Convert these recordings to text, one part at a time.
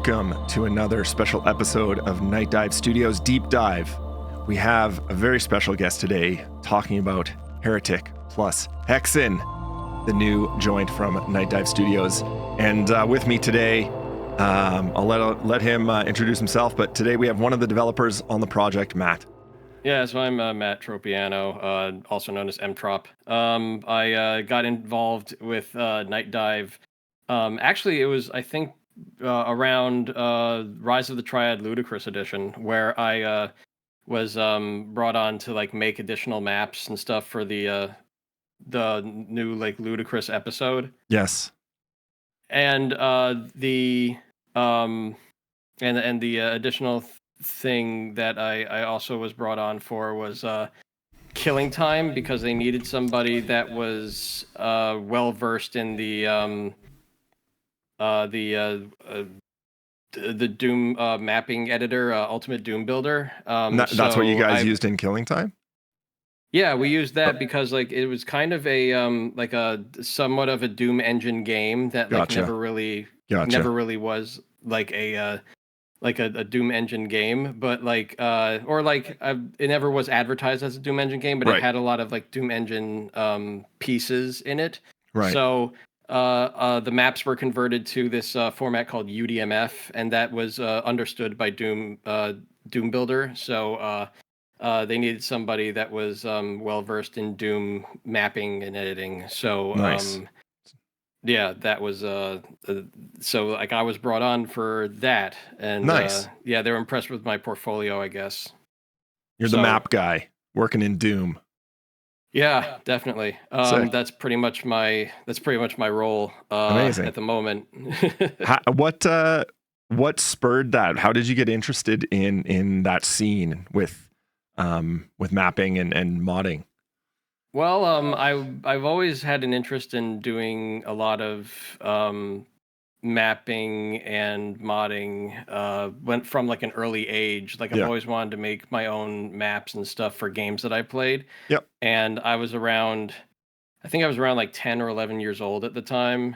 welcome to another special episode of Nightdive Studios Deep Dive. We have a very special guest today talking about Heretic plus Hexen, the new joint from Nightdive Studios. And with me today, I'll let him introduce himself, but today we have one of the developers on the project, Matt. Yeah, so I'm Mtrop Tropiano, also known as Mtrop. I got involved with Nightdive. Actually, it was, I think, around Rise of the Triad Ludicrous Edition, where I was brought on to like make additional maps and stuff for the new like Ludicrous episode. Yes. And the additional thing that I also was brought on for was killing time, because they needed somebody that was well versed in the Doom mapping editor, Ultimate Doom Builder. That's what you guys used in Killing Time? Yeah, we used that because like it was kind of a like a somewhat of a Doom engine game that like never really was like a Doom engine game, but like it never was advertised as a Doom engine game, but it had a lot of like Doom engine pieces in it. Right. So the maps were converted to this format called UDMF, and that was understood by Doom Builder. So they needed somebody that was well versed in Doom mapping and editing. So nice. Yeah, that was so like I was brought on for that, and nice. Yeah, they were impressed with my portfolio, I guess. You're the map guy working in Doom. Yeah, definitely. That's pretty much my role Amazing. at the moment. What spurred that? How did you get interested in that scene with mapping and modding? Well, I've always had an interest in doing a lot of mapping and modding. Went from like an early age. Like I've always wanted to make my own maps and stuff for games that I played. Yep. And I was around like 10 or 11 years old at the time,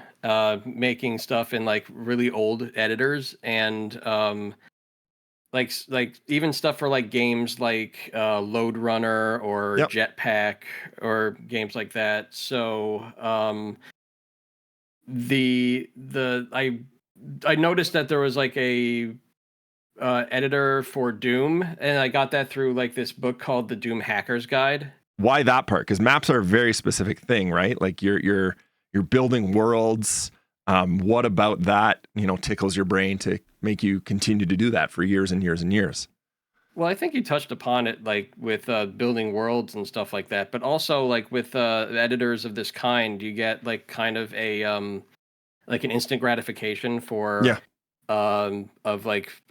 making stuff in like really old editors, and like even stuff for like games like Load Runner or Jetpack or games like that. So I noticed that there was like a editor for Doom, and I got that through like this book called The Doom Hacker's Guide. Why that part? Because maps are a very specific thing, right? Like you're building worlds. What about that, tickles your brain to make you continue to do that for years and years and years? Well, I think you touched upon it, like with building worlds and stuff like that, but also like with editors of this kind, you get like kind of a like an instant gratification for of like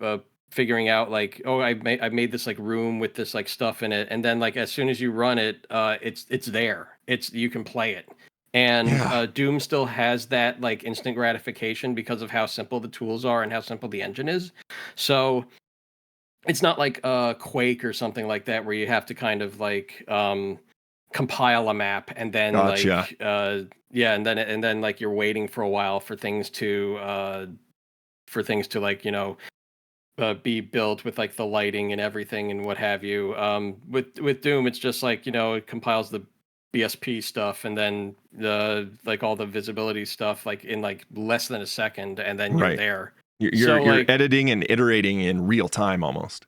figuring out like, oh, I made this like room with this like stuff in it, and then like as soon as you run it, it's there. You can play it. And Doom still has that like instant gratification because of how simple the tools are and how simple the engine is. So it's not like Quake or something like that where you have to kind of like compile a map and then and then like you're waiting for a while for things to like be built with like the lighting and everything and what have you. With Doom, it's just like it compiles the BSP stuff and then like all the visibility stuff like in like less than a second, and then you're there. You're editing and iterating in real time almost.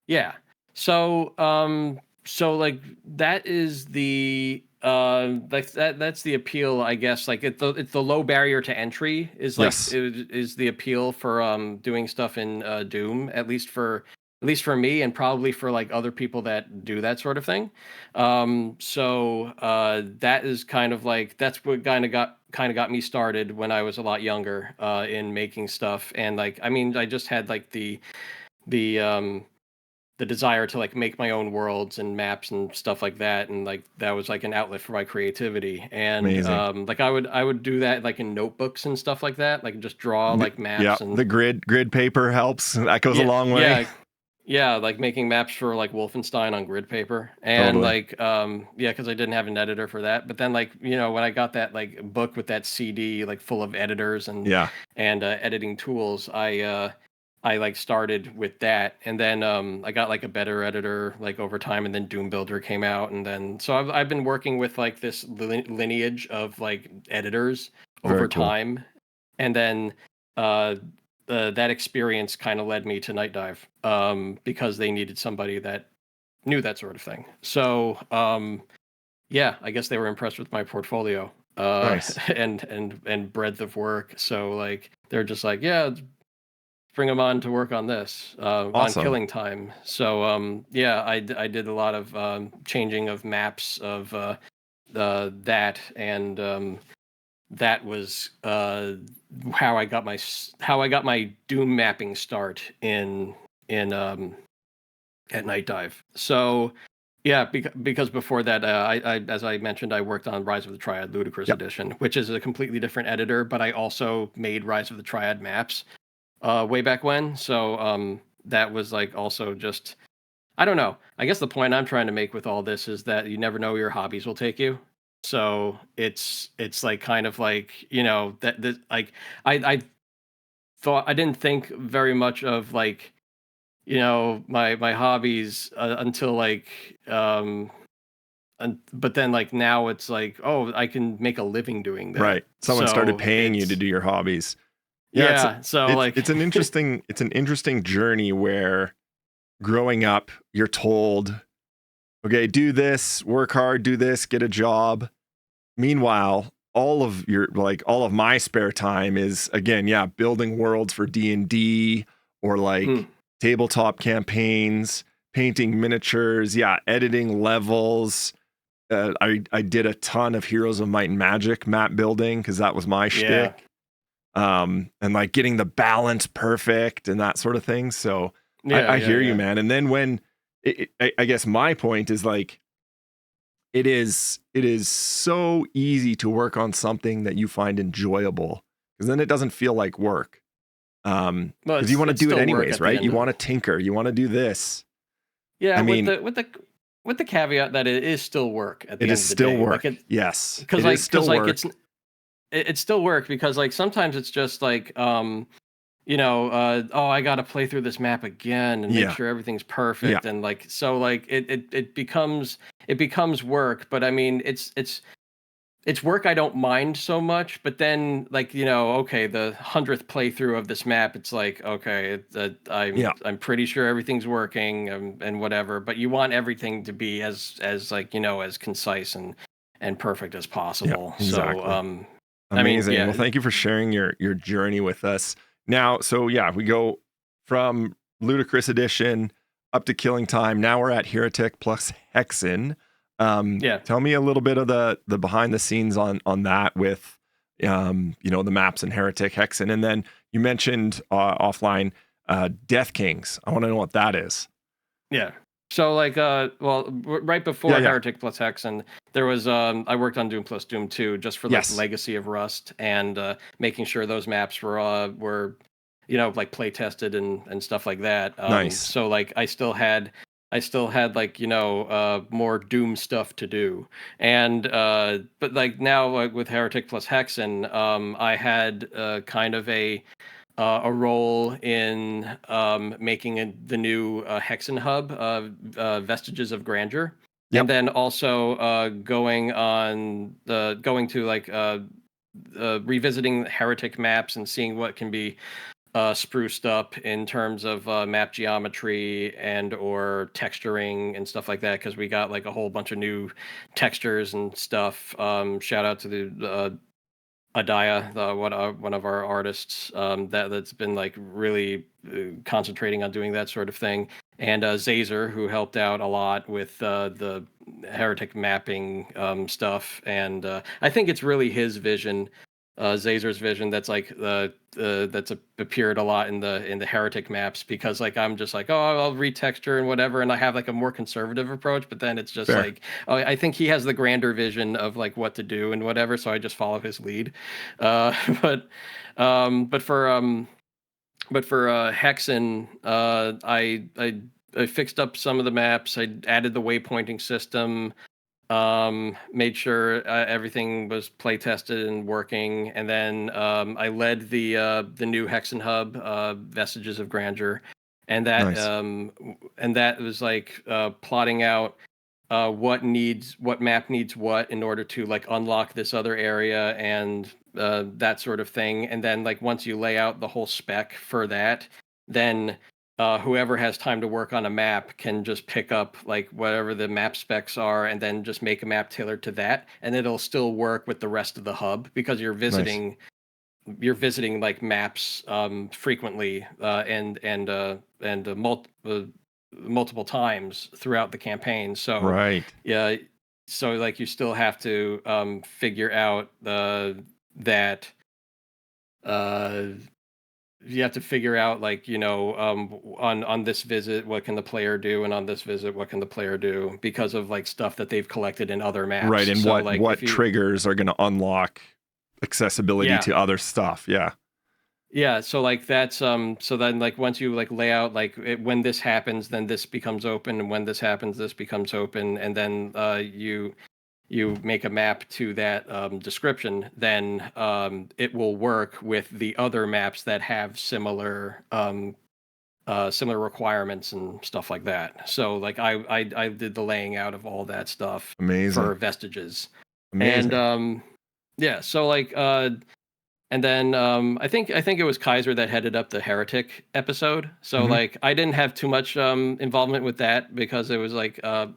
Yeah. So like that is the like that's the appeal, I guess. Like it's the low barrier to entry is like is the appeal for doing stuff in Doom, at least for me, and probably for like other people that do that sort of thing. So that is kind of like that's what kind of got me started when I was a lot younger in making stuff. And like I just had like the desire to like make my own worlds and maps and stuff like that, and like that was like an outlet for my creativity. And like I would do that like in notebooks and stuff like that, like just draw like maps. And the grid paper helps. That goes a long way. Yeah, like making maps for like Wolfenstein on grid paper. And Totally. like yeah, because I didn't have an editor for that. But then like, when I got that like book with that CD like full of editors Yeah. and editing tools, I like started with that. And then I got like a better editor like over time, and then Doom Builder came out, and then so I've been working with like this lineage of like editors Very over cool. time. And then uh that experience kind of led me to Nightdive, because they needed somebody that knew that sort of thing. So yeah, I guess they were impressed with my portfolio Nice. and breadth of work. So like they're just like, yeah, bring them on to work on this on Awesome. Killing Time. So yeah, I did a lot of changing of maps of that, and that was how I got my Doom mapping start in at Night Dive. So yeah, because before that, I as I mentioned, I worked on Rise of the Triad Ludicrous Yep. Edition, which is a completely different editor, but I also made Rise of the Triad maps way back when. So that was like also just, I don't know. I guess the point I'm trying to make with all this is that you never know where your hobbies will take you. So it's like kind of like, that like I thought I didn't think very much of like, my hobbies until like but then like now it's like, oh, I can make a living doing that. Right. Someone started So paying you to it's, do your hobbies. Yeah, yeah, so like it's an interesting journey where growing up you're told, okay, do this, work hard, do this, get a job. Meanwhile, all of my spare time is, again, yeah, building worlds for D&D, or mm, like tabletop campaigns, painting miniatures, yeah, editing levels. I did a ton of Heroes of Might and Magic map building because that was my yeah. shtick. And like getting the balance perfect and that sort of thing. So Yeah, I yeah, hear you, yeah. man. And then when I guess my point is like, it is so easy to work on something that you find enjoyable, because then it doesn't feel like work. Well, Because you want to it's do it still work anyways, at the right? end You of want it. to tinker, you want to do this. Yeah, I mean, with the caveat that it is still work at it the is end of the still day. Like work. it, Yes, it is because still like work. it's still work, because like sometimes it's just like oh, I got to play through this map again and make Yeah, sure everything's yeah, perfect, and like so like it becomes work. But I mean, it's work I don't mind so much. But then like, okay, the 100th playthrough of this map, it's like, okay, yeah, I'm pretty sure everything's working, and whatever. But you want everything to be as like, as concise and perfect as yeah, possible. So exactly. I mean, Amazing. Well, yeah, thank you for sharing your journey with us. Now, so yeah, we go from Ludicrous Edition up to Killing Time. Now we're at Heretic plus Hexen. yeah. Tell me a little bit of the behind the scenes on that with the maps and Heretic Hexen, and then you mentioned offline Death Kings. I want to know what that is. Yeah. So like right Yeah, before yeah, Heretic plus Hexen, there was I worked on Doom plus Doom 2 just for like yes, Legacy of Rust, and making sure those maps were like play tested and stuff like that. nice. So like I still had like more Doom stuff to do. And but like now, like with Heretic plus Hexen, I had kind of a role in making the new Hexen hub, Vestiges of Grandeur, and Yep. then also going to like revisiting heretic maps and seeing what can be spruced up in terms of map geometry and or texturing and stuff like that, because we got like a whole bunch of new textures and stuff. Shout out to the Adaya, one of our artists, that's been like really concentrating on doing that sort of thing, and Zazer, who helped out a lot with the heretic mapping stuff. And I think it's really his vision, Zazer's vision, that's like appeared a lot in the heretic maps, because like I'm just like, oh, I'll retexture and whatever, and I have like a more conservative approach. But then it's just Fair. like, oh, I think he has the grander vision of like what to do and whatever, so I just follow his lead. Uh, but um, but for um, but for Hexen, I fixed up some of the maps. I added the waypointing system. Made sure everything was play tested and working, and then I led the new Hexen hub, Vestiges of Grandeur, and Nice. that was like plotting out what map needs what in order to like unlock this other area and that sort of thing. And then like once you lay out the whole spec for that, then whoever has time to work on a map can just pick up like whatever the map specs are and then just make a map tailored to that, and it'll still work with the rest of the hub because you're visiting like maps frequently multiple times throughout the campaign. So Right. yeah, so like you still have to figure out that you have to figure out like on this visit what can the player do, and on this visit what can the player do, because of like stuff that they've collected in other maps. Right, and so, what triggers are going to unlock accessibility to other stuff. Yeah, so like that's so then like once you like lay out like when this happens, then this becomes open, and when this happens, this becomes open, and then you make a map to that description, then it will work with the other maps that have similar requirements and stuff like that. So like I did the laying out of all that stuff. Amazing. For Vestiges. Amazing. And yeah, so like and then I think it was Kaiser that headed up the Heretic episode. So like I didn't have too much involvement with that because it was like a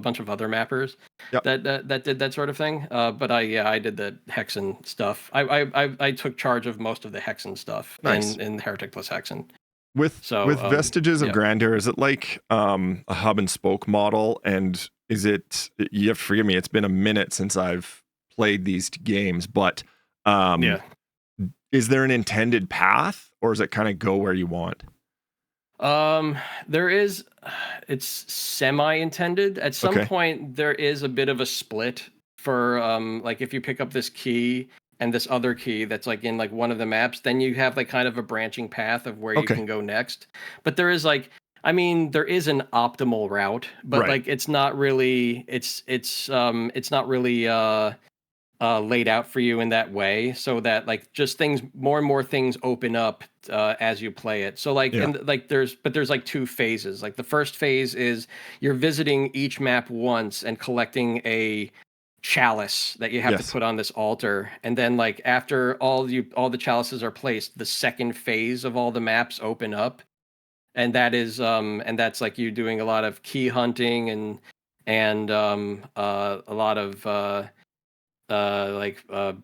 bunch of other mappers that did that sort of thing. But I did the Hexen stuff. I took charge of most of the Hexen stuff in Heretic plus Hexen. With Vestiges of Grandeur, is it like a hub and spoke model? And is it? You have to forgive me. It's been a minute since I've played these games, but is there an intended path, or does it kind of go where you want? There is. It's semi-intended. At some point, there is a bit of a split for like if you pick up this key and this other key that's like in like one of the maps, then you have like kind of a branching path of where you can go next. But there is like, I mean, there is an optimal route, but like it's not really it's not really laid out for you in that way, so that like just more and more things open up as you play it. So like there's like two phases. Like the first phase is you're visiting each map once and collecting a chalice that you have to put on this altar, and then like after all the chalices are placed, the second phase of all the maps open up, and that is and that's like you doing a lot of key hunting and a lot of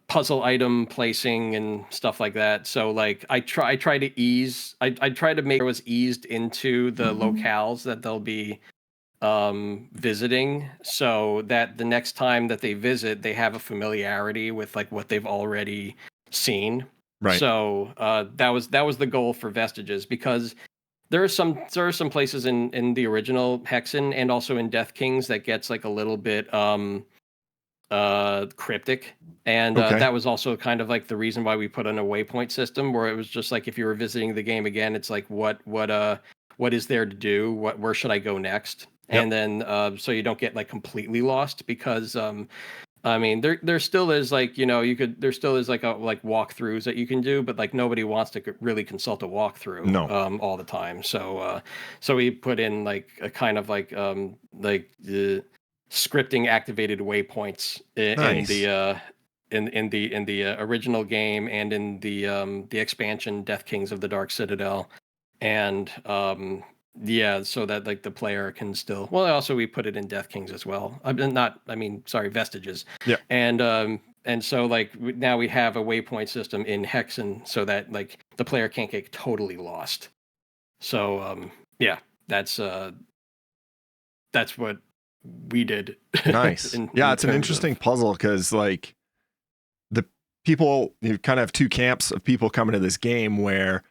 puzzle item placing and stuff like that. So like I try to make it was eased into the locales that they'll be visiting, so that the next time that they visit, they have a familiarity with like what they've already seen. Right. So that was the goal for Vestiges, because there are some places in the original Hexen and also in Death Kings that gets like a little bit cryptic, and that was also kind of like the reason why we put in a waypoint system, where it was just like if you were visiting the game again, it's like what is there to do, where should I go next, and then so you don't get like completely lost, because I mean there still is like there still is like walkthroughs that you can do, but like nobody wants to really consult a walkthrough all the time, so we put in like a kind of like the scripting activated waypoints in the original game and in the expansion Death Kings of the Dark Citadel, and so that like the player can still, well, also we put it in Death Kings as well. Vestiges. Yeah. And so like now we have a waypoint system in Hexen, so that like the player can't get totally lost. So that's what we did. Nice. It's an interesting puzzle, because like the people, you kind of have two camps of people coming to this game, where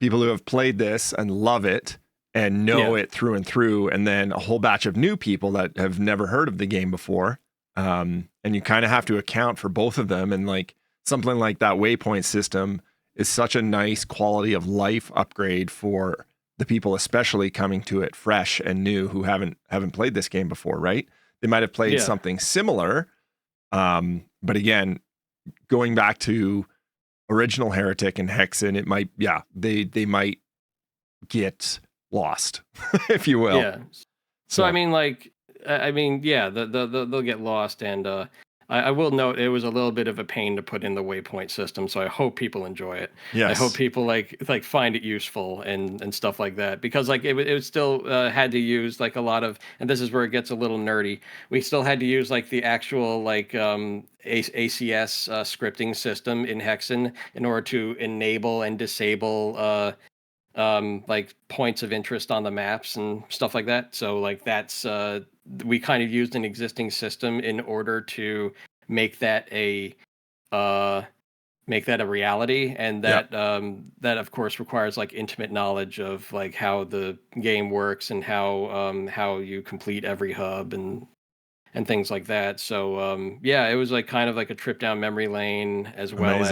people who have played this and love it and know it through and through, and then a whole batch of new people that have never heard of the game before, and you kind of have to account for both of them. And like something like that waypoint system is such a nice quality of life upgrade for the people especially coming to it fresh and new who haven't played this game before, right? They might have played something similar, but again, going back to original Heretic and Hexen, it might they might get lost, if you will. Yeah. So I mean, like, they'll get lost, and I will note it was a little bit of a pain to put in the waypoint system. So I hope people enjoy it. Yes. I hope people like find it useful and stuff like that, because like it still had to use like a lot of, and this is where it gets a little nerdy. We still had to use like the actual like ACS scripting system in Hexen in order to enable and disable like points of interest on the maps and stuff like that. So like that's we kind of used an existing system in order to make that a reality, and that that of course requires like intimate knowledge of like how the game works and how you complete every hub and things like that. So it was like kind of like a trip down memory lane, as well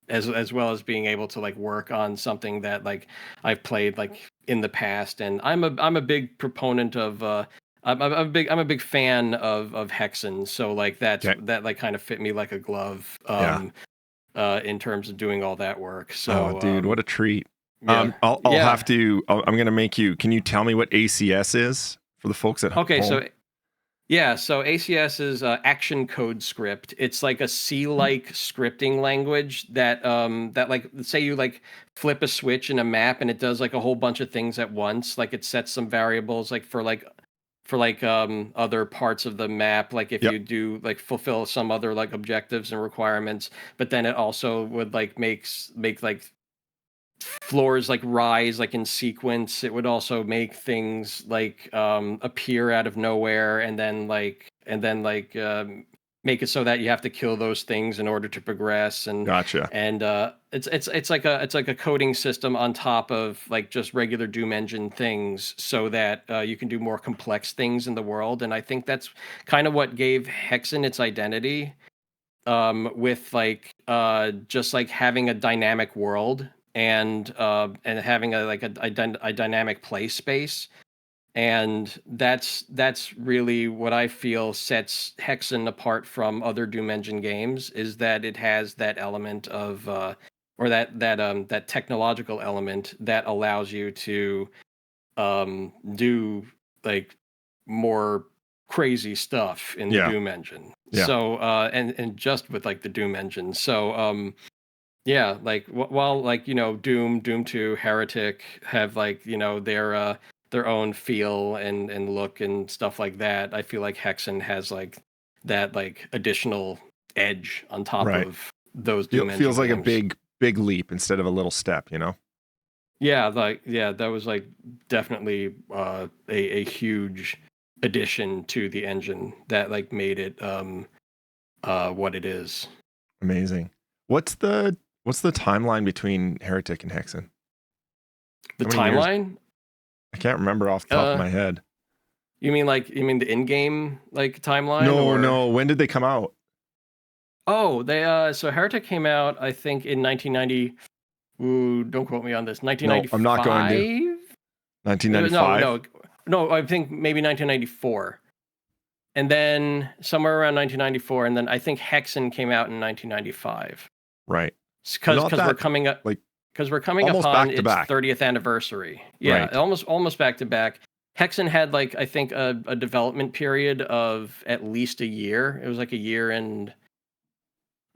as well as being able to like work on something that like I've played like in the past. And I'm a big proponent of I'm a big fan of Hexen. So like that like kind of fit me like a glove in terms of doing all that work. So dude, what a treat. Yeah. I'll have to I'm going to make you, can you tell me what ACS is for the folks at home? Okay, so ACS is action code script. It's like a C-like scripting language that that like, say you like flip a switch in a map and it does like a whole bunch of things at once. Like it sets some variables like for other parts of the map, like if you do like fulfill some other like objectives and requirements, but then it also would like make like floors like rise like in sequence. It would also make things like appear out of nowhere, and then make it so that you have to kill those things in order to progress. And gotcha. And it's like a coding system on top of like just regular Doom engine things, so that you can do more complex things in the world. And I think that's kind of what gave Hexen its identity, with like just like having a dynamic world, and having a dynamic play space. And that's really what I feel sets Hexen apart from other Doom Engine games, is that it has that element of or that technological element that allows you to do like more crazy stuff in the Doom engine. So and just with like the Doom engine. So like while like Doom 2, Heretic have like their own feel and look and stuff like that, I feel like Hexen has like that like additional edge on top of those Doom engine feels like games. a big leap instead of a little step, that was like definitely a huge addition to the engine that like made it what it is. Amazing. What's the timeline between Heretic and Hexen? The timeline? I can't remember off the top of my head. You mean the in-game like timeline? No. When did they come out? Oh, they so Heretic came out I think in 1990. Ooh, don't quote me on this. 1995. No, I'm not going to. 1995. No. I think maybe 1994. And then somewhere around 1994, and then I think Hexen came out in 1995. Right. Because we're coming up on its 30th anniversary. Yeah, right. almost back to back. Hexen had like I think a development period of at least a year. It was like a year and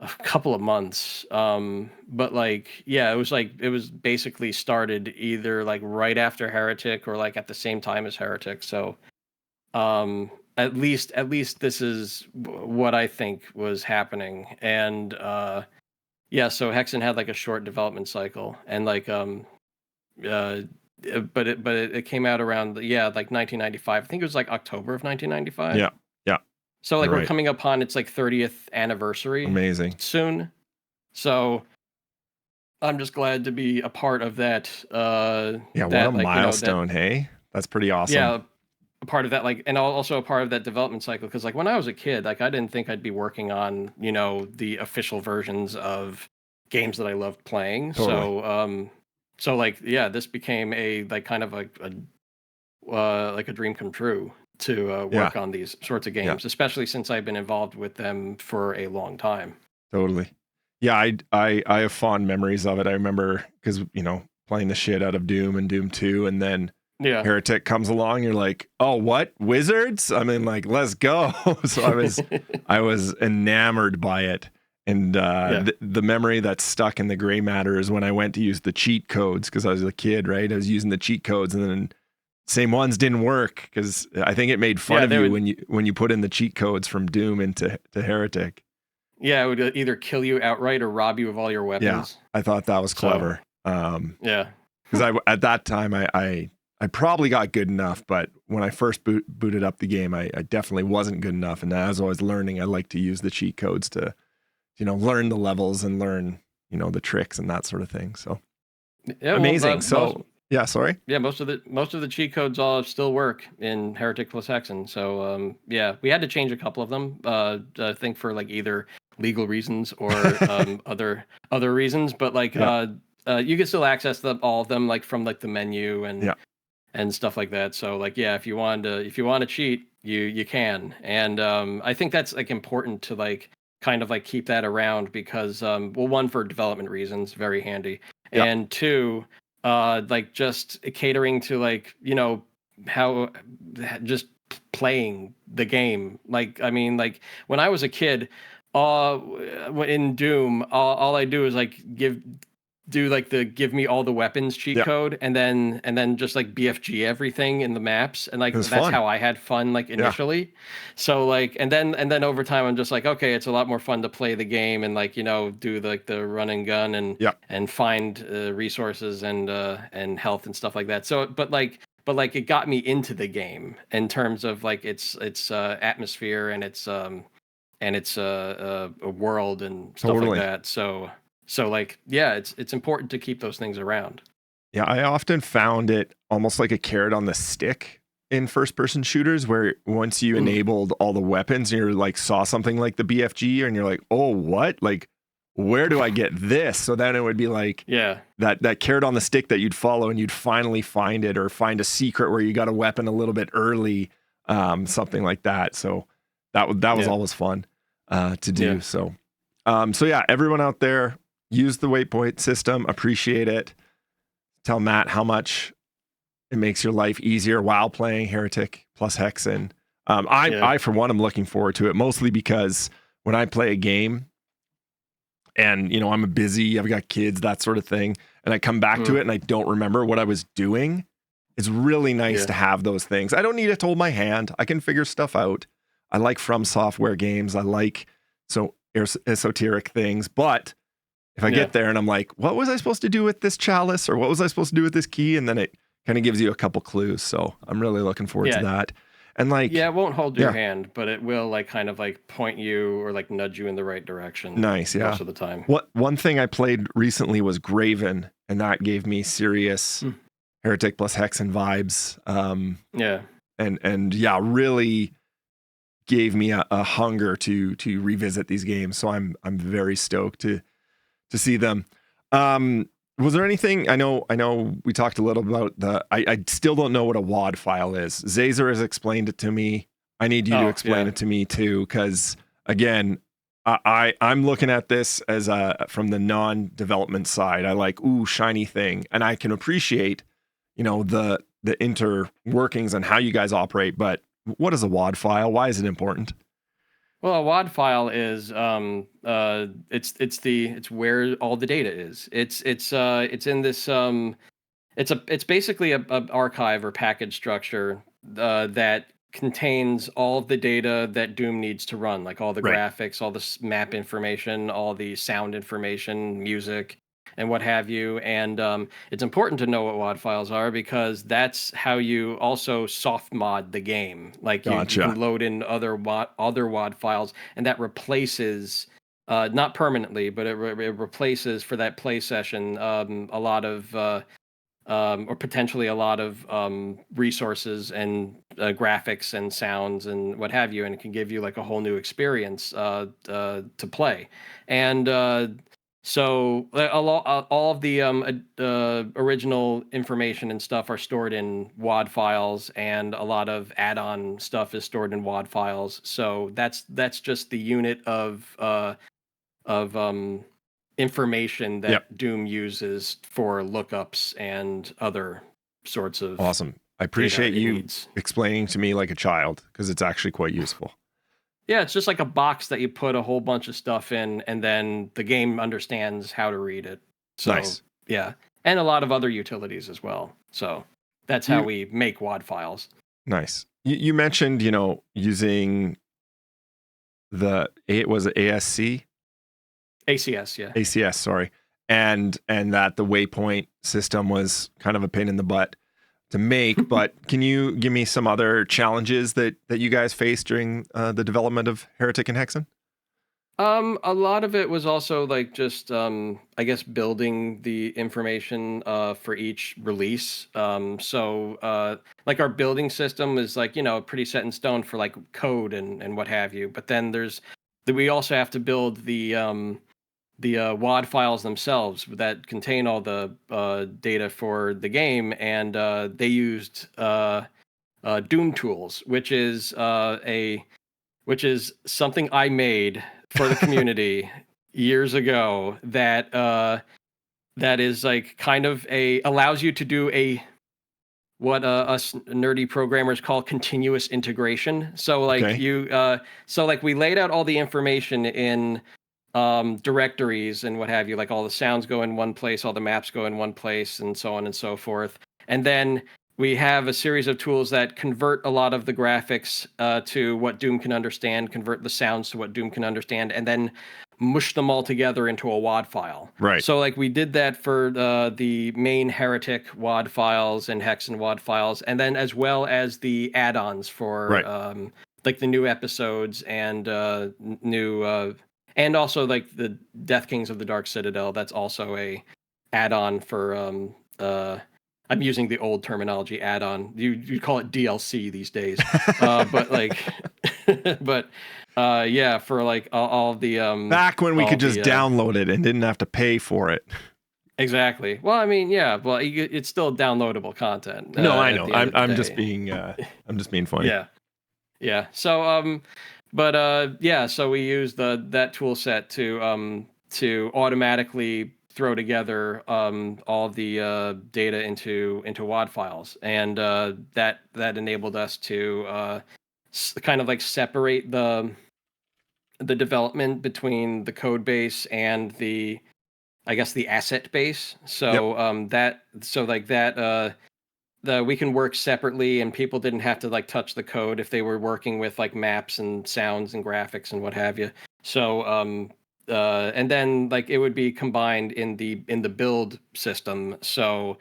a couple of months. But like it was basically started either like right after Heretic or like at the same time as Heretic. So at least this is what I think was happening. And so Hexen had like a short development cycle, and like but it came out around like 1995. I think it was like October of 1995. Yeah. So like we're coming upon its like 30th anniversary. Amazing. Soon. So I'm just glad to be a part of that. What a milestone, hey? That's pretty awesome. Yeah, a part of that, like, and also a part of that development cycle. Because like when I was a kid, like I didn't think I'd be working on the official versions of games that I loved playing. Totally. So So like, yeah, this became a like kind of like a dream come true to Yeah. work on these sorts of Yeah. games, especially since I've been involved with them for a long time. Totally. Yeah, I have fond memories of it. I remember because playing the shit out of Doom and Doom 2, and then Yeah. Heretic comes along. You're like, oh, what wizards? I mean, like, let's go. So I was enamored by it, and Yeah. the memory that's stuck in the gray matter is when I went to use the cheat codes because I was a kid, right? I was using the cheat codes, and then same ones didn't work because I think it made fun Yeah, of they you would. when you put in the cheat codes from Doom into Heretic. Yeah, it would either kill you outright or rob you of all your Yeah, weapons. I thought that was So clever. yeah, Because at that time I probably got good enough, but when I first booted up the game, I definitely wasn't good enough. And as I was learning, I like to use the cheat codes to learn the levels and learn the tricks and that sort of thing. So yeah. Well, amazing. most So yeah, sorry. yeah most of the cheat codes all still work in Heretic plus Hexen. So yeah, we had to change a couple of them. I think for like either legal reasons or other reasons. But like Yeah, you can still access all of them like from like the menu yeah, and stuff like that. So like yeah, if you want to cheat, you can. And I think that's like important to like kind of like keep that around because well, one, for development reasons, very handy, yeah. and two, like just catering to like how just playing the game. Like I mean, like when I was a kid, in Doom, all I do is like do like the give me all the weapons cheat Yeah, code, and then just like BFG everything in the maps, and it like was that's fun. how I had fun like Yeah, initially. So like and then over time I'm just like, okay, it's a lot more fun to play the game and like do like the run and gun yeah, and find resources and health and stuff like that. So but like it got me into the game in terms of like its atmosphere and its a world and stuff like totally. that. So like yeah, it's important to keep those things around. Yeah, I often found it almost like a carrot on the stick in first person shooters where once you Mhm. enabled all the weapons and you're like saw something like the BFG and you're like, "Oh, what? Like where do I get this?" So then it would be like Yeah, that carrot on the stick that you'd follow and you'd finally find it or find a secret where you got a weapon a little bit early, something like that. So that was yeah, always fun to yeah, do. So yeah, everyone out there, use the waypoint system, appreciate it. Tell Matt how much it makes your life easier while playing Heretic plus Hexen. yeah. I for one am looking forward to it mostly because when I play a game and I'm busy, I've got kids, that sort of thing, and I come back to Mm, it and I don't remember what I was doing, it's really nice yeah, to have those things. I don't need it to hold my hand. I can figure stuff out. I like From Software games. I like esoteric things, but if I yeah, get there and I'm like, what was I supposed to do with this chalice or what was I supposed to do with this key? And then it kind of gives you a couple clues. So I'm really looking forward to yeah, that. And yeah. like, It won't hold your yeah, hand, but it will like kind of like point you or like nudge you in the right direction nice. Yeah. most of the time. One thing I played recently was Graven, and that gave me serious Mm, Heretic plus Hexen vibes. yeah, And yeah, really gave me a hunger to revisit these games. So I'm very stoked to see them. Was there anything? I know we talked a little about I still don't know what a WAD file is. Zazer has explained it to me. I need you to oh explain yeah, it to me too, because again, I'm looking at this as from the non-development side. I like shiny thing, and I can appreciate the inter workings and how you guys operate. But what is a WAD file? Why is it important? well, a WAD file is it's where all the data is. It's in this it's basically a archive or package structure that contains all of the data that Doom needs to run, like all the Right. graphics, all the map information, all the sound information, music, and what have you. And it's important to know what WAD files are because that's how you also soft mod the game. Like you can Gotcha. load in other WAD files, and that replaces. Not permanently, but it replaces for that play session a lot of or potentially a lot of resources and graphics and sounds and what have you, and it can give you like a whole new experience to play. And So all of the original information and stuff are stored in WAD files, and a lot of add-on stuff is stored in WAD files. So that's just the unit of information Yep. that Doom uses for lookups and other sorts of Awesome. I data appreciate it you needs. explaining to me like a child, because it's actually quite useful. Yeah, it's just like a box that you put a whole bunch of stuff in, and then the game understands how to read it. So, Nice. yeah, and a lot of other utilities as well. So that's how You we make WAD files. nice. You mentioned, using was it ASC? ACS, yeah. ACS, sorry. And that the waypoint system was kind of a pain in the butt to make, but can you give me some other challenges that you guys faced during the development of Heretic and Hexen? A lot of it was also like just I guess building the information for each release. Like our building system is like, pretty set in stone for like code and what have you. But then we also have to build the WAD files themselves that contain all the data for the game, and they used Doom tools, which is something I made for the community years ago that is like kind of allows you to do what us nerdy programmers call continuous integration. So like Okay. we laid out all the information in directories and what have you, like all the sounds go in one place, all the maps go in one place, and so on and so forth. And then we have a series of tools that convert a lot of the graphics to what Doom can understand, convert the sounds to what Doom can understand, and then mush them all together into a WAD file. Right. So like we did that for the main Heretic WAD files and Hexen WAD files, and then as well as the add-ons for Right. like the new episodes and new and also like the Death Kings of the Dark Citadel. That's also a add-on for I'm using the old terminology add-on. You call it DLC these days. But like but yeah, for like all the Back when we all could just the download it and didn't have to pay for it. exactly. Well, I mean, yeah, well, it's still downloadable content. No, I At know. the end of the I'm just day. being funny. Yeah. Yeah. So but yeah, so we use that tool set to automatically throw together all the data into WAD files, and that enabled us to kind of like separate the development between the code base and the, I guess, the asset base. Yep. So we can work separately, and people didn't have to like touch the code if they were working with like maps and sounds and graphics and what have you. So and then like it would be combined in the build system. So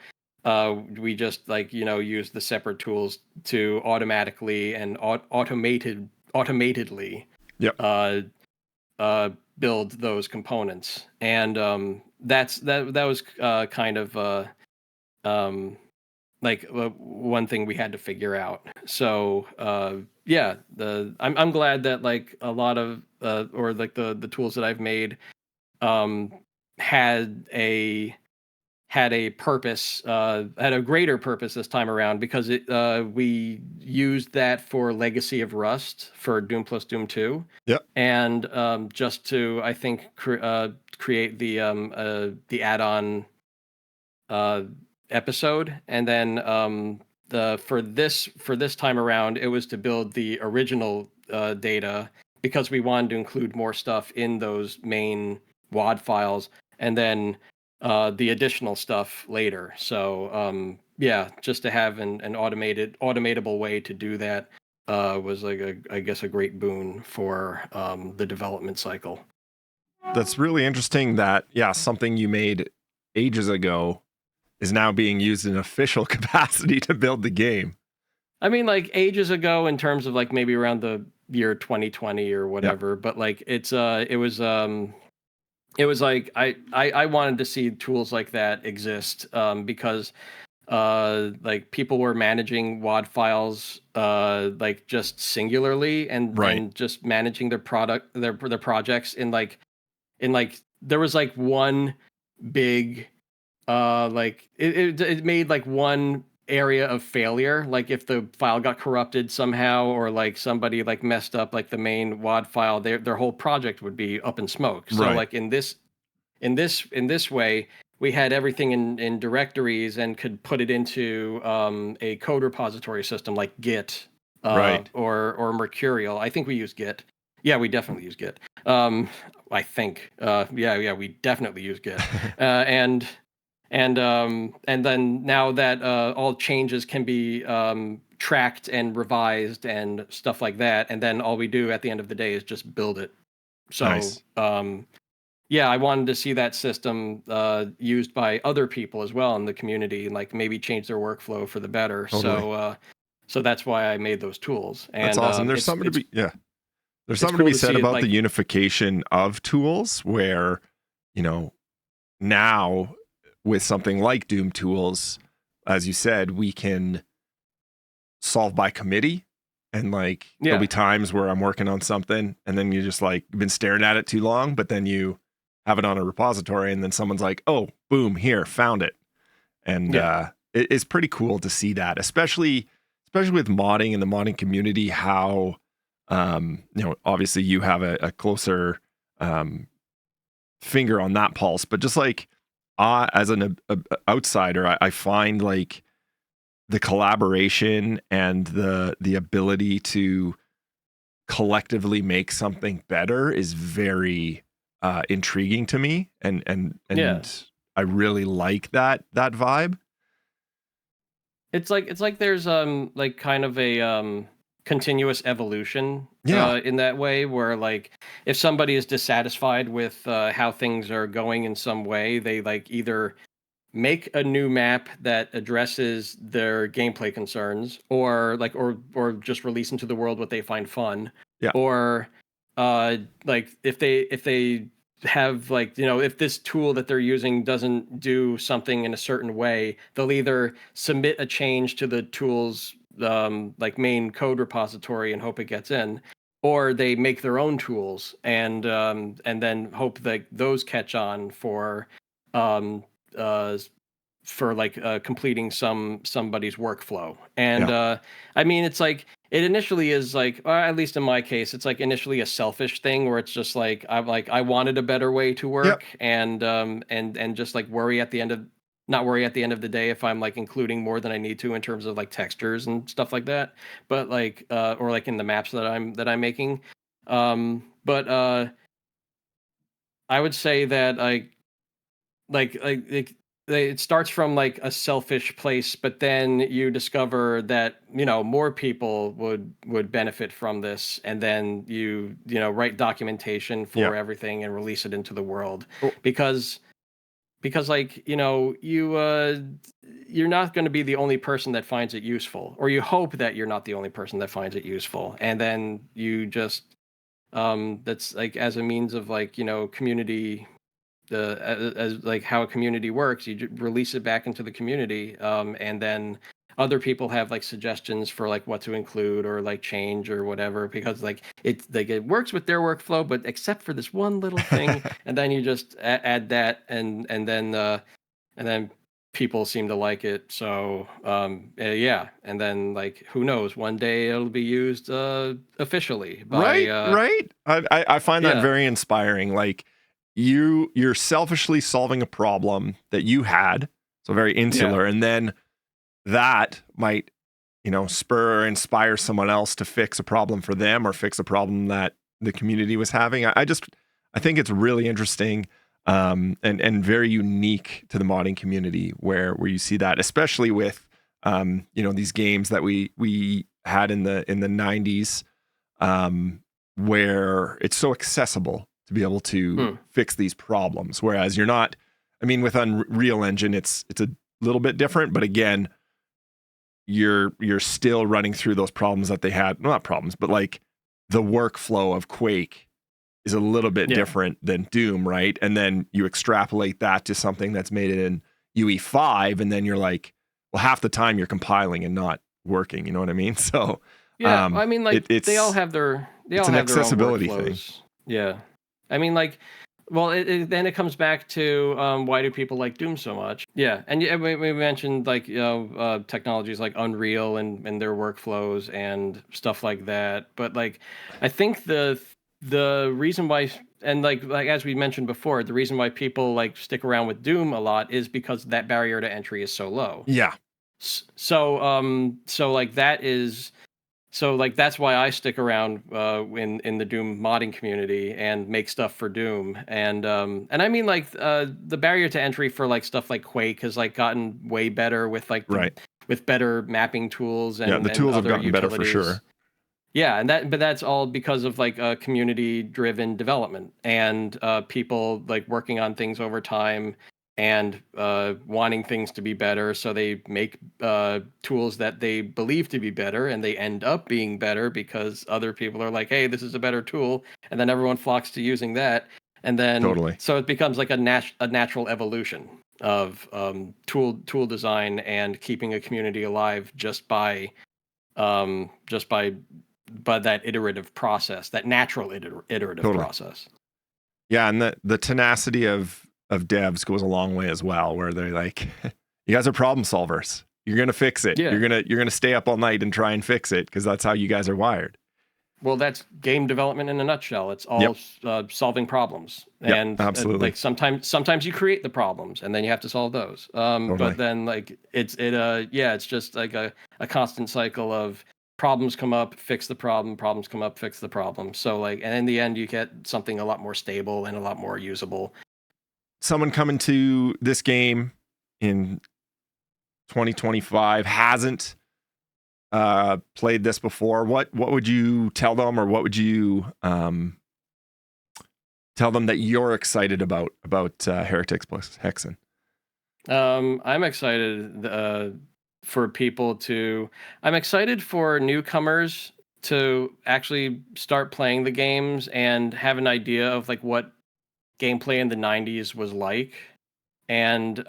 we just like use the separate tools to automatically and automatedly Yep. build those components. And that was kind of like one thing we had to figure out. So yeah, I'm glad that like a lot of or like the tools that I've made um had a purpose, had a greater purpose this time around, because we used that for Legacy of Rust for Doom plus Doom 2. Yep. And just to, I think, create the add-on episode. And then for this time around, it was to build the original data, because we wanted to include more stuff in those main WAD files, and then the additional stuff later. So yeah, just to have an automatable way to do that was like I guess a great boon for the development cycle. That's really interesting that, yeah, something you made ages ago is now being used in official capacity to build the game. I mean, like ages ago in terms of like maybe around the year 2020 or whatever, but like it was like I wanted to see tools like that exist, because like people were managing WAD files like just singularly, and Right. just managing their projects in like there was like one big like it made like one area of failure, like if the file got corrupted somehow or like somebody like messed up like the main WAD file, their whole project would be up in smoke. So Right. like in this way, we had everything in directories and could put it into a code repository system like Git Right. or Mercurial. I think we use Git. Yeah, we definitely use Git. I think. Yeah, we definitely use Git. And then now that all changes can be tracked and revised and stuff like that, and then all we do at the end of the day is just build it. So Nice. yeah, I wanted to see that system used by other people as well in the community, and like maybe change their workflow for the better. Totally. So that's why I made those tools. That's And awesome. There's something to be There's something to cool be to said see it, about like, the unification of tools where, now with something like Doom tools, as you said, we can solve by committee. And like, there'll be times where I'm working on something and then you just like been staring at it too long, but then you have it on a repository and then someone's like, oh, boom, here, found it. And it's pretty cool to see that, especially with modding and the modding community, how, obviously you have a closer finger on that pulse, but just like as an outsider, I find like the collaboration and the ability to collectively make something better is very intriguing to me, and I really like that vibe. It's like there's like kind of a continuous evolution in that way, where like if somebody is dissatisfied with how things are going in some way, they like either make a new map that addresses their gameplay concerns, or like or just release into the world what they find fun. Yeah. Or like if they have like, if this tool that they're using doesn't do something in a certain way, they'll either submit a change to the tool's like main code repository and hope it gets in, or they make their own tools and then hope that those catch on um like completing somebody's workflow. And I mean, it's like it initially is like, or at least in my case, it's like initially a selfish thing where it's just like I wanted a better way to work. And just like not worry at the end of the day if I'm like including more than I need to in terms of like textures and stuff like that, but like or like in the maps that I'm making. But I would say that like it starts from like a selfish place, but then you discover that more people would benefit from this, and then you write documentation for everything and release it into the world. Because like you're not going to be the only person that finds it useful, or you hope that you're not the only person that finds it useful, and then you just that's like as a means of like community, as like how a community works, you release it back into the community, and then other people have like suggestions for like what to include or like change or whatever, because like it works with their workflow, but except for this one little thing. And then you just add that, and then people seem to like it. So and then like who knows, one day it'll be used officially by right. I find that very inspiring. Like you're selfishly solving a problem that you had, so very insular, and then that might spur or inspire someone else to fix a problem for them or fix a problem that the community was having. I think it's really interesting, and very unique to the modding community where you see that, especially with these games that we had in the 90s, where it's so accessible to be able to fix these problems. Whereas you're not, I mean, with Unreal Engine, it's a little bit different, but again, you're still running through those problems that they had. Well, not problems, but like the workflow of Quake is a little bit different than Doom, right? And then you extrapolate that to something that's made it in UE5, and then you're like, well, half the time you're compiling and not working. You know what I mean? So I mean, like they all have their it's an accessibility thing. Yeah. I mean, like Well, then it comes back to why do people like Doom so much? Yeah, and we mentioned like technologies like Unreal and their workflows and stuff like that. But like, I think the reason why, and like as we mentioned before, the reason why people like stick around with Doom a lot is because that barrier to entry is so low. Yeah, So like that is. So like that's why I stick around in the Doom modding community and make stuff for Doom. And I mean like the barrier to entry for like stuff like Quake has like gotten way better with like right. with better mapping tools Yeah, the and tools have other gotten better for utilities. sure. Yeah, but that's all because of like community driven development and people like working on things over time and wanting things to be better. So they make tools that they believe to be better, and they end up being better because other people are like, "Hey, this is a better tool," and then everyone flocks to using that, and then Totally. so it becomes like a natural evolution of tool design and keeping a community alive just by that iterative process, that natural iterative Totally. process. Yeah, and the tenacity of devs goes a long way as well, where they're like, you guys are problem solvers. You're gonna fix it. Yeah. You're gonna stay up all night and try and fix it because that's how you guys are wired. Well, that's game development in a nutshell. It's Yep. all solving problems, Yep. and Absolutely. like sometimes you create the problems, and then you have to solve those. Totally. But then like it's just like a constant cycle of problems come up, fix the problem, problems come up, fix the problem. So like, and in the end, you get something a lot more stable and a lot more usable. Someone coming to this game in 2025 hasn't played this before. What would you tell them, or what would you tell them that you're excited about Heretics plus Hexen? I'm excited for people to. I'm excited for newcomers to actually start playing the games and have an idea of like what gameplay in the '90s was like, and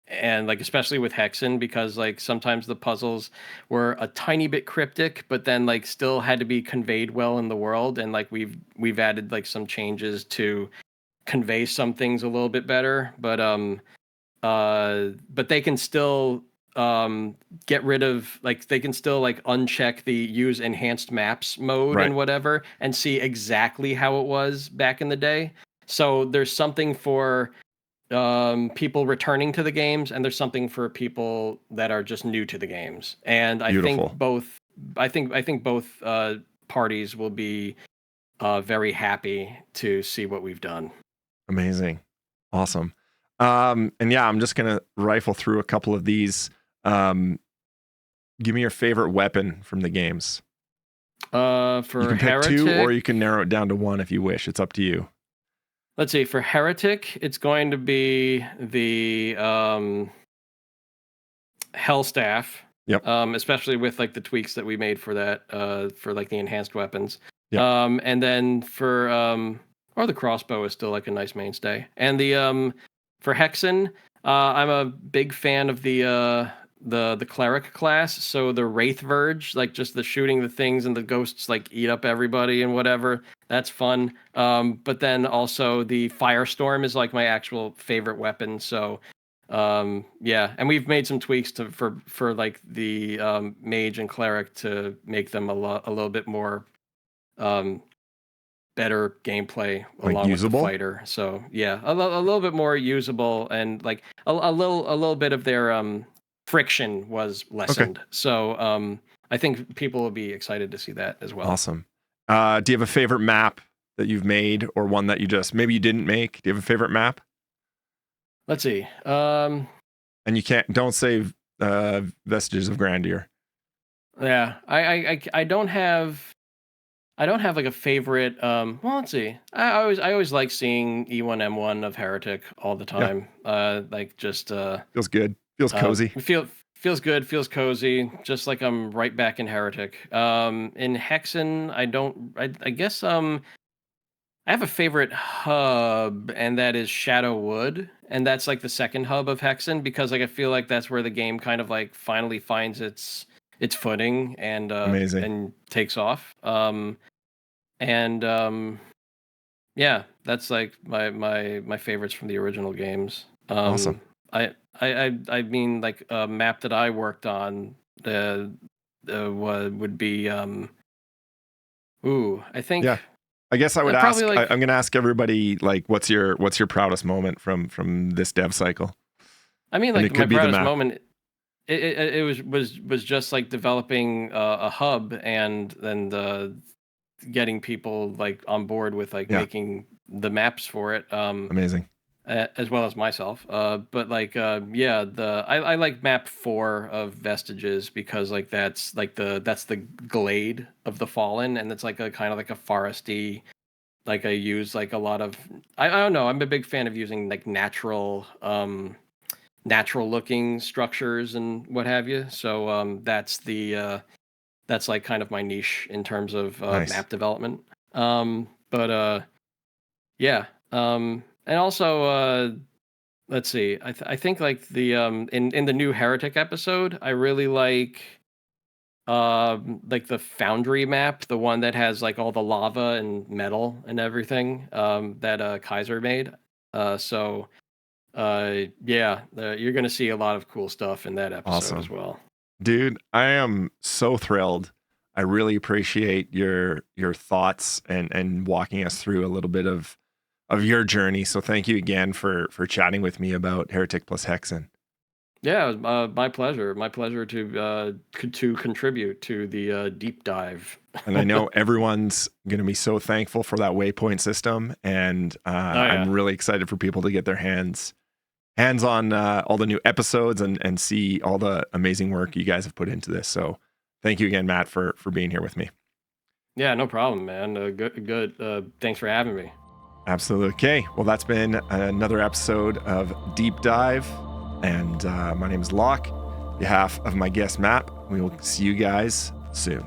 and like especially with Hexen because like sometimes the puzzles were a tiny bit cryptic, but then like still had to be conveyed well in the world, and like we've added like some changes to convey some things a little bit better, but they can still get rid of like they can still like uncheck the use enhanced maps mode Right. and whatever and see exactly how it was back in the day. So there's something for people returning to the games, and there's something for people that are just new to the games. And Beautiful. I think both parties will be very happy to see what we've done. Amazing. Awesome. And yeah, I'm just going to rifle through a couple of these. Give me your favorite weapon from the games. For you can pick Heretic, two, or you can narrow it down to one if you wish. It's up to you. let's see. For Heretic, it's going to be the Hell Staff. Yep. Especially with like the tweaks that we made for that, for like the enhanced weapons. Yep. And then for or the crossbow is still like a nice mainstay. And the for Hexen, I'm a big fan of the cleric class. So the Wraith Verge, like just the shooting the things and the ghosts like eat up everybody and whatever. That's fun. But then also the Firestorm is like my actual favorite weapon. So yeah, and we've made some tweaks to for like the mage and cleric to make them a little bit more better gameplay Like along usable? with the fighter. So yeah, a little bit more usable, and like a little bit of their friction was lessened. Okay. So I think people will be excited to see that as well. Awesome. Do you have a favorite map that you've made, or one that you just maybe you didn't make? Do you have a favorite map? Let's see. And you don't say Vestiges of Grandeur. Yeah, I don't have like a favorite. Well, let's see. I always like seeing E1M1 of Heretic all the time. Yeah. Like just feels good. Feels cozy. Feels good. Feels cozy. Just like I'm right back in Heretic. In Hexen, I guess I have a favorite hub, and that is Shadow Wood, and that's like the second hub of Hexen because like I feel like that's where the game kind of like finally finds its footing and Amazing. and takes off. And yeah, That's like my favorites from the original games. Awesome. I mean, like a map that I worked on, would be I think Yeah. I guess I would probably ask. like I'm going to ask everybody like, what's your proudest moment from this dev cycle? I mean, And like it my could be the proudest map. moment. It was just like developing a hub and then getting people like on board with like Yeah. making the maps for it. Amazing. As well as myself. But like, yeah, I like map 4 of Vestiges because like that's the glade of the Fallen, and it's like a kind of like a foresty. Like I use like a lot of I don't know. I'm a big fan of using like natural looking structures and what have you. So that's like kind of my niche in terms of Nice. map development. But yeah. And also let's see. I think like the in the new Heretic episode, I really like the Foundry map, the one that has like all the lava and metal and everything that Kaiser made. So yeah, you're gonna see a lot of cool stuff in that episode as Awesome. well. Dude, I am so thrilled. I really appreciate your thoughts and walking us through a little bit of your journey. So thank you again for chatting with me about Heretic plus Hexen. Yeah, it was, my pleasure. My pleasure to contribute to the deep dive. And I know everyone's going to be so thankful for that waypoint system. And Oh I'm yeah, really excited for people to get their hands on all the new episodes and see all the amazing work you guys have put into this. So thank you again, Matt, for being here with me. yeah, no problem, man. Good. Thanks for having me. Absolutely. Okay. Well, that's been another episode of Deep Dive. And my name is Locke. On behalf of my guest, Matt, we will see you guys soon.